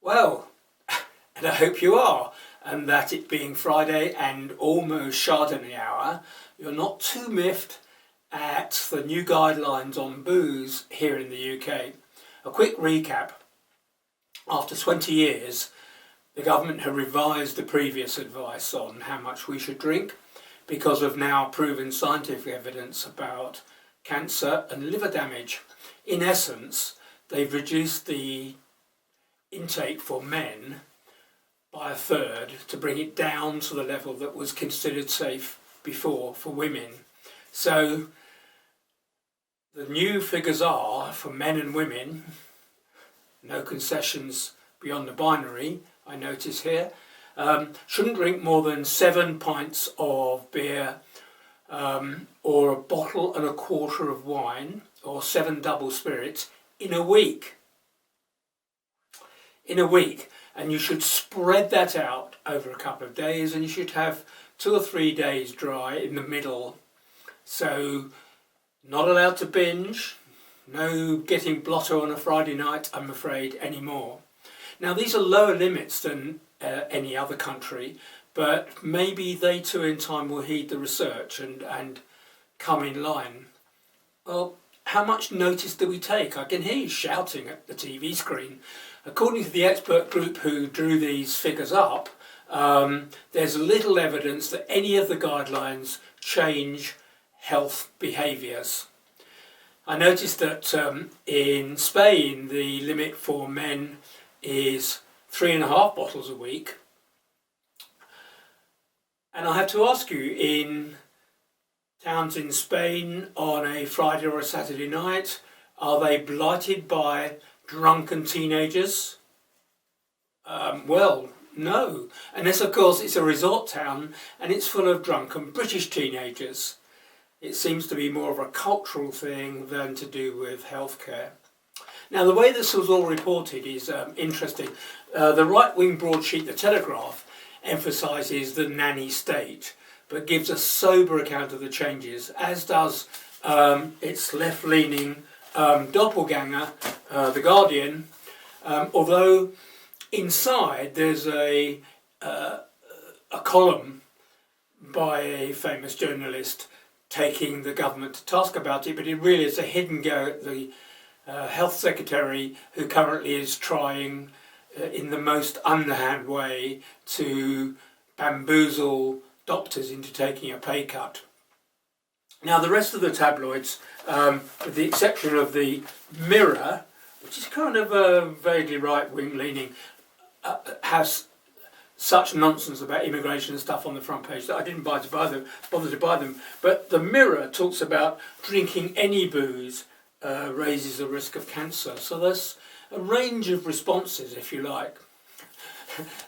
Well, and I hope you are, and that it being Friday and almost Chardonnay hour, you're not too miffed at the new guidelines on booze here in the UK. A quick recap. After 20 years, the government have revised the previous advice on how much we should drink because of now proven scientific evidence about cancer and liver damage. In essence, they've reduced the intake for men by a third to bring it down to the level that was considered safe before for women. So the new figures are for men and women, no concessions beyond the binary, I notice here, shouldn't drink more than 7 pints of beer or a bottle and a quarter of wine or 7 double spirits in a week. And you should spread that out over a couple of days, and you should have 2 or 3 days dry in the middle. So not allowed to binge, no getting blotto on a Friday night, I'm afraid, anymore. Now these are lower limits than any other country, but maybe they too in time will heed the research and come in line. Well, how much notice do we take? I can hear you shouting at the TV screen. According to the expert group who drew these figures up, there's little evidence that any of the guidelines change health behaviours. I noticed that in Spain the limit for men is 3.5 bottles a week. And I have to ask you, in towns in Spain on a Friday or a Saturday night, are they blighted by drunken teenagers? Well, no. Unless, of course, it's a resort town and it's full of drunken British teenagers. It seems to be more of a cultural thing than to do with healthcare. Now, the way this was all reported is interesting. The right-wing broadsheet, The Telegraph, emphasises the nanny state, but gives a sober account of the changes, as does its left-leaning doppelganger, The Guardian, although inside there's a column by a famous journalist taking the government to task about it, but it really is a hidden go at the health secretary, who currently is trying in the most underhand way to bamboozle doctors into taking a pay cut. Now the rest of the tabloids, with the exception of the Mirror, which is kind of a vaguely right-wing leaning, has such nonsense about immigration and stuff on the front page that I didn't bother to buy them. But the Mirror talks about drinking any booze raises the risk of cancer. So there's a range of responses, if you like.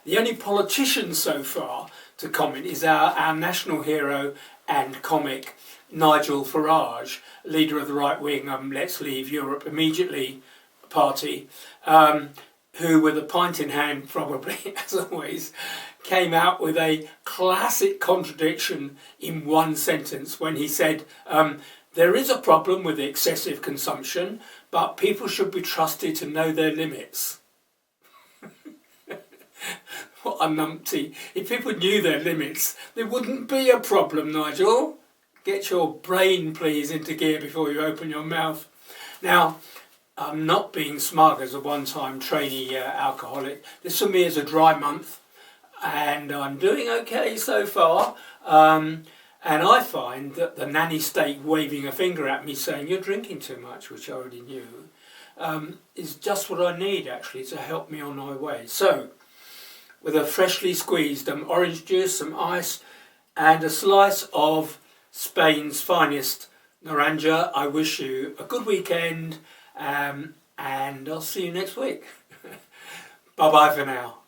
The only politician so far to comment is our national hero and comic Nigel Farage, leader of the right-wing Let's Leave Europe Immediately party, who, with a pint in hand probably, as always, came out with a classic contradiction in one sentence when he said, there is a problem with excessive consumption, but people should be trusted to know their limits. What a numpty. If people knew their limits, there wouldn't be a problem, Nigel. Get your brain, please, into gear before you open your mouth. Now, I'm not being smug as a one-time trainee alcoholic. This for me is a dry month, and I'm doing okay so far. And I find that the nanny state waving a finger at me saying, you're drinking too much, which I already knew, is just what I need, actually, to help me on my way. So, with a freshly squeezed orange juice, some ice, and a slice of Spain's finest naranja, I wish you a good weekend, and I'll see you next week. Bye-bye for now.